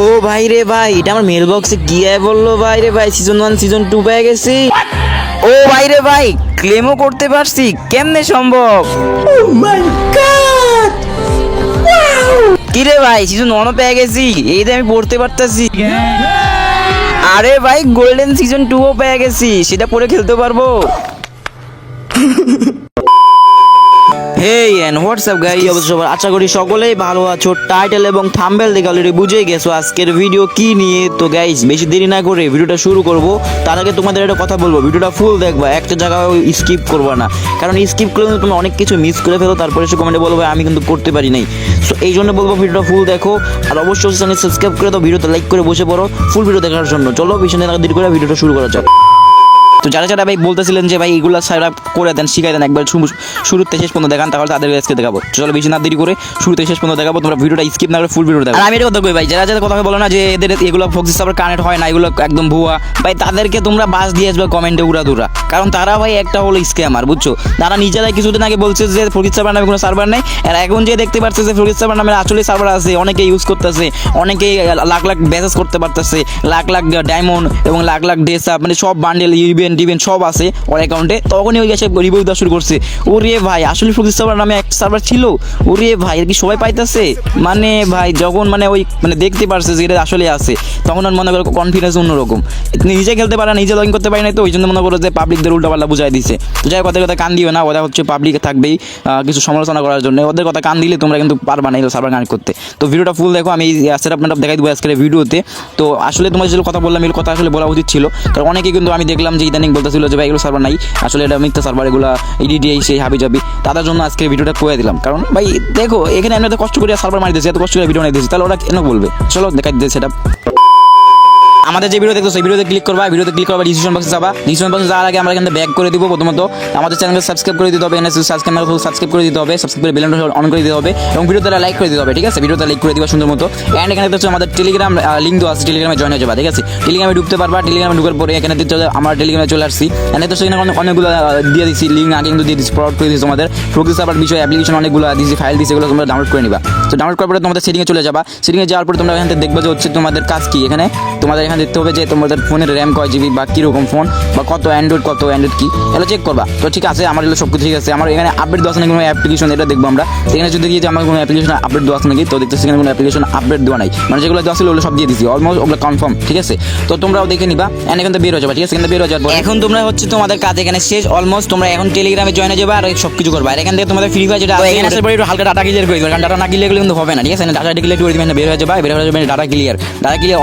ও ভাই রে ভাই, এটা আমার মেল বক্সে কি আয় বললো ভাই রে ভাই, সিজন 1 সিজন 2 পেয়ে গেছি। ও ভাই রে ভাই, ক্লেমও করতে পারছি, কেমনে সম্ভব? কি রে ভাই, সিজন 1ও পেয়ে গেছি, এই যে আমি পড়তে পারতাছি। আরে ভাই, গোল্ডেন সিজন 2ও পেয়ে গেছি, সেটা পরে খেলতে পারবো। হেই এন্ড হোয়াটসঅ্যাপ গাইস, অবশ্য আশা করি সকলেই ভালো আছো। টাইটেল এবং থাম্বনেল দেখে অলরেডি বুঝেই গেছো আজকের ভিডিও কি নিয়ে। তো গাইস, বেশি দেরি না করে ভিডিওটা শুরু করব। তার আগে তোমাদের একটা কথা বলবো, ভিডিওটা ফুল দেখবা, একটা জায়গায় স্কিপ করবা না, কারণ স্কিপ করলে তুমি অনেক কিছু মিস করে ফেলো, তারপরে এসে কমেন্টে বলবো আমি কিন্তু করতে পারি নাই। সো এই জন্য বলবো ভিডিওটা ফুল দেখো, আর অবশ্যই চ্যানেল সাবস্ক্রাইব করে দাও, ভিডিওতে লাইক করে বসে পড়ো ফুল ভিডিও দেখার জন্য। চলো বেশি না দেরি করে ভিডিওটা শুরু করা যাক। তো যারা যারা ভাই বলতেছিলেন যে ভাই এগুলো সাইড আপ করে দেন, শিখাই দেন, একবার শুরুতে শেষ পর্যন্ত দেখান, তাহলে তাদের আজকে দেখাবো। চলো বেশি না দেরি করে শুরুতে শেষ পর্যন্ত দেখাবো, তোমরা ভিডিওটা স্কিপ না করে ফুল ভিডিও দেখো। আর আমি এটা কথা কই ভাই, যারা যারা কথা বলো না যে এদের এগুলো ফোকস আবার কানেক্ট হয় না, এগুলো একদম ভুয়া, ভাই তাদেরকে তোমরা বাস দিয়ে আসবে কমেন্টে উড়াদুরা, কারণ তারা ভাই একটা হলো স্ক্যামার, বুঝছো? তারা নিজেরাই কিছুদিন আগে বলছে যে ফোকস সার্ভার নামে কোনো সার্ভার নেই, আর এখন যে দেখতে পাচ্ছে যে ফোকস সার্ভার নামে আসলে সার্ভার আছে, অনেকে ইউজ করতেছে, অনেকেই লাখ লাখ ব্যাসেস করতে পারতেছে, লাখ লাখ ডায়মন্ড এবং লাখ লাখ ড্রেস আপ, মানে সব বান্ডেল ইভেন্ট সব আছে ওর অ্যাকাউন্টে। তখনই ওই গেছে রিভিউ দেওয়া শুরু করছে, ওরে ভাই আসলে ফোকস সার্ভার নামে একটা সার্ভার ছিল, ওরে ভাই এর কি সবাই পাইতেছে? মানে ভাই যখন মানে ওই মানে দেখতে পারছে যে এটা আসলে আছে, তখন আর মনে করো কনফিডেন্স অন্যরকম, নিজে খেলতে পারে, নিজে লগ ইন করতে পারে না, তো ওই জন্য মনে করো যে পাবলিকদের উল্টাপাল্টা বুঝাই দিচ্ছে। তো যাই কথা কথা কান দিও না, ওরা হচ্ছে পাবলিকে থাকবেই কিছু সমালোচনা করার জন্য, ওদের কথা কান দিলে তোমরা কিন্তু পারবা না এই সার্ভার কানেক্ট করতে। তো ভিডিওটা ফুল দেখো, আমি সেটআপ মেটআপ দেখাই দেবো আজকের ভিডিওতে। তো আসলে তোমার যে কথা বললাম, এগুলো কথা আসলে বলা উচিত ছিল, কারণ অনেকেই কিন্তু আমি দেখলাম যে ইদানিং বলতেছিল যে ভাই এগুলো সার্ভার নাই, আসলে এটা মিথ্যা সার্ভার, এগুলো ইডিডি সেই হাবি যাবি, তাদের জন্য আজকের ভিডিওটা করে দিলাম। কারণ ভাই দেখো, এখানে আমি এত কষ্ট করে সার্ভার মারি দিয়েছি, এত কষ্ট করে ভিডিও বানিয়ে দিয়েছি, তাহলে ওরা কেন বলবে? চলো দেখাই দিয়েছে সেটা। আমাদের যে ভিডিও দেখছো সেই ভিডিওতে ক্লিক করবা, ডিসক্রিপশন বক্সে যাবা, ডিসক্রিপশন বক্সে যাওয়ার আগে আমরা এখানে ব্যাক করে দিব। প্রথমত আমাদের চ্যানেলকে সাবস্ক্রাইব করে দিতে হবে, সাবস্ক্রাইব করে দিতে হবে, সাবস্ক্রাইব করে বেলটা অন করে দিতে হবে, এবং ভিডিওতে লাইক করে দিতে হবে, ঠিক আছে? ভিডিওতে লাইক করে দিবা সুন্দর মতো। এন্ড এখানে দেখছো আমাদের টেলিগ্রাম লিঙ্ক দেওয়া আছে, টেলিগ্রামে জয়েন হয়ে যাবা, ঠিক আছে? টেলিগ্রামে ঢুকতে পারবা, টেলিগ্রামে ঢুকার পরে এখানে দেখছো আমরা টেলিগ্রামে চলে আসছি। এখানে তো সেখানে অনেকগুলো দিয়ে দিচ্ছি লিঙ্ক, আগে কিন্তু দিয়ে দিচ্ছি, প্রোভাইড করে দিচ্ছি তোমাদের ফোকস সার্ভার বিষয়ে অ্যাপ্লিকেশন অনেকগুলো দিচ্ছি, ফাইল দিচ্ছি, এগুলো তোমরা ডাউনলোড করে নিবা। তো ডাউনলোড করার পরে তোমাদের সেটিংয়ে চলে যাবা, সেটিংয়ে যাওয়ার পরে তোমরা এখান থেকে দেখবে যে হচ্ছে তোমাদের কাজ কি। এখানে তোমাদের এখানে দেখতে হবে যে তোমাদের ফোনের র্যাম কয় জিবি বা কীরকম ফোন, বা কত অ্যান্ড্রয়েড কি, এগুলো চেক করবা। তো ঠিক আছে, আমার এগুলো সব কিছু ঠিক আছে। আমার এখানে আপডেট দেওয়া আছে নাকি কোনো অ্যাপ্লিকেশন, এটা দেখবো আমরা। সেখানে যদি দিয়ে যে আমার কোনো অ্যাপ্লিকেশন আপডেট দেওয়া আছে নাকি, তো দেখতে সেখানে কোনো অ্যাপ্লিকেশন আপডেট দেওয়া নাই, মানে যেগুলো দেওয়া ছিল ওগুলো সব দিয়ে দিচ্ছি, অলমোস্ট ওগুলো কনফার্ম, ঠিক আছে? তো তোমরাও দেখে নিবা, এন্ড এখান থেকে বের হয়ে যাবা, ঠিক আছে? এখান থেকে বের হয়ে যাওয়ার পর এখন তোমরা হচ্ছে তোমাদের কাজ এখানে শেষ অলমোস্ট, তোমরা এখন টেলিগ্রামে জয়েন হয়ে যাবে আর সব কিছু করবা। আর এখান থেকে তোমাদের ফ্রি ফায়ার যেটা এখানে আসার পরে একটু হালকা ডাটা ক্লিয়ার করে দিবে, কারণ ডাটা না ক্লিয়ার করলে কিন্তু হবে না, ঠিক আছে? ডাটা ক্লিয়ার করে দিবেন, বের হয়ে যাবে, data clear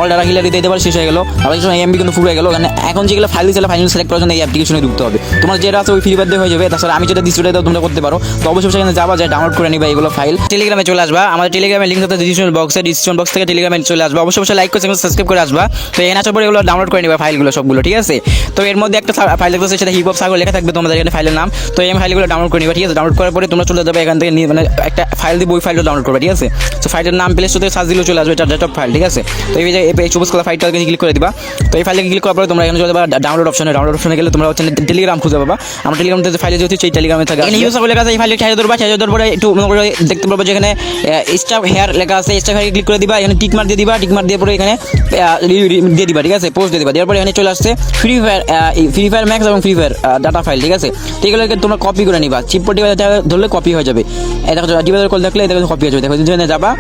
all data clear দিতে পারে, শেষ হয়ে গেল, আবার এমবি কিন্তু ফুল হয়ে গেল। এখন যেগুলো ফাইল দিয়েছিল ফাইল সিলেক্ট করার জন্য এই অ্যাপ্লিকেশনে ঢুকতে হবে, তোমার যেটা আছে ওই ফ্রি ফায়ার দিয়ে হয়ে যাবে। তাছাড়া আমি যেটা দিচ্ছি ওটা তোমরা করতে পারো। তো অবশ্যই সেখানে যাবা, যায় ডাউনলোড করে নিবা এগুলো ফাইল, টেলিগ্রামে চলে আসবা। আমাদের টেলিগ্রামের লিঙ্ক আছে ডিসক্রিপশন বক্স থেকে টেলিগ্রামে চলে আসবা, অবশ্যই লাইক করে সাবস্ক্রাইব করে আসবা। তো এখানে আসার পরে এগুলো ডাউনলোড করে নিবা ফাইলগুলো সবগুলো, ঠিক আছে? তো এর মধ্যে একটা ফাইল দেখতেছে, সেটা হিপ হপ সাগর লেখা থাকবে তোমাদের এখানে ফাইলের নাম। তো এই ফাইলগুলো ডাউনলোড করে নিবা, ঠিক আছে? ডাউনলোড করার পরে তোমরা চলে যাবে এখান থেকে, মানে একটা ফাইল দিয়ে ওই ফাইলটা ডাউনলোড করবে, ঠিক আছে? তো ফাইলের নাম প্লে স্টোরে সার্চ দিলেও চলে আসবে, এটা ডেস্কটপ ফাইল, ঠিক আছে? তো এই যে সবুজ করা ফাইলটাকে ক্লিক করে দিবা। তো এই ফাইলটাকে ক্লিক করার পরে তোমরা এখানে চলে যাবে ডাউনলোড অপশনে গেলে তোমরা হচ্ছে টেলিগ্রাম খুঁজে পাবা। আমরা টেলিগ্রামে যে ফাইলে যেহেতু সেই টেলিগ্রামে থাকে, এখানে ইউজ লেখা আছে, এই ফাইলে ছেড়ে দেওয়ার পরে একটু মনে করে দেখতে পারবো যেখানে স্টাফ হেয়ার লেখা আছে, স্টাফ হেয়ার ক্লিক করে দিবা, এখানে টিক মার দিয়ে পরে এখানে দিয়ে দিবা, ঠিক আছে? পোস্ট দিয়ে দিবা, দেওয়ার পরে এখানে চলে আসছে ফ্রি ফায়ার ম্যাক্স এবং ফ্রি ফায়ার ডাটা ফাইল, ঠিক আছে? তো এগুলোকে তোমরা কপি করে নিবা, চিপপটি ধরলে কপি হয়ে যাবে। এই দেখো ডিভাইডার কল দেখলে এটা কপি হয়ে যাবে, দেখো যেখানে যাবা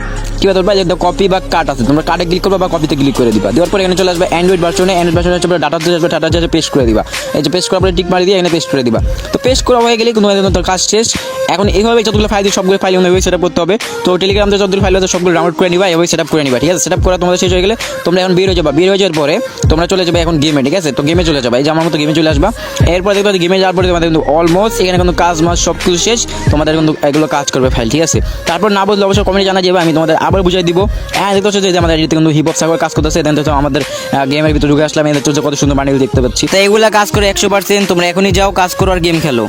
কিবা ধরবা যে কপি বা কাট আছে, তোমরা কাটে ক্লিক করবা বা কপিতে ক্লিক করে দিবা। দেওয়ার পরে এখানে চলে আসবে অ্যান্ড্রয়েড ভার্সনে হচ্ছে ডাটা পেস্ট করে দিবা, এই যে পেস্ট করার পরে টিক মারি দিয়ে এখানে পেস্ট করে দিবা। তো পেস্ট করা হয়ে গেলে তোমাদের কাজ শেষ। এখন এইভাবে যতগুলো ফাইল দিয়ে সবগুলো ফাইল ওইভাবে সেট আপ করতে হবে। তো টেলিগ্রাম থেকে যতগুলো ফাইল আছে সবগুলো ডাউনলোড করে নিবা, এভাবে সেট আপ করে নিবা, ঠিক আছে? সেট আপ করা তোমাদের শেষ হয়ে গেলে তোমরা এখন বের হয়ে যাওয়ার পরে তোমরা চলে যাবে এখন গেমে, ঠিক আছে? তো গেমে চলে যাবে, এই যে আমার মতো গেমে চলে আসবা। এরপর দেখবে গেমে যাওয়ার পরে তোমাদের কিন্তু অলমোস্ট এখানে কিন্তু কাজ মাস সব কিছু শেষ, তোমাদের কিন্তু এগুলো কাজ করবে ফাইল, ঠিক আছে? তারপর না বুঝলে অবশ্যই কমেন্টে জানা যাবে, আমি তোমাদের আবার বুঝিয়ে দিব। দেখতে হচ্ছে যে আমাদের এদিকে কিন্তু হিপ হপ সাগর কাজ করতেছে, দেন তো আমাদের গেমের ভিতরে ঢুকে আসলাম, এদের কত সুন্দর বান্ডিল দেখতে পাচ্ছি। তো এগুলা কাজ করে 100%, তোমরা এখনই যাও কাজ করো আর গেম খেলো।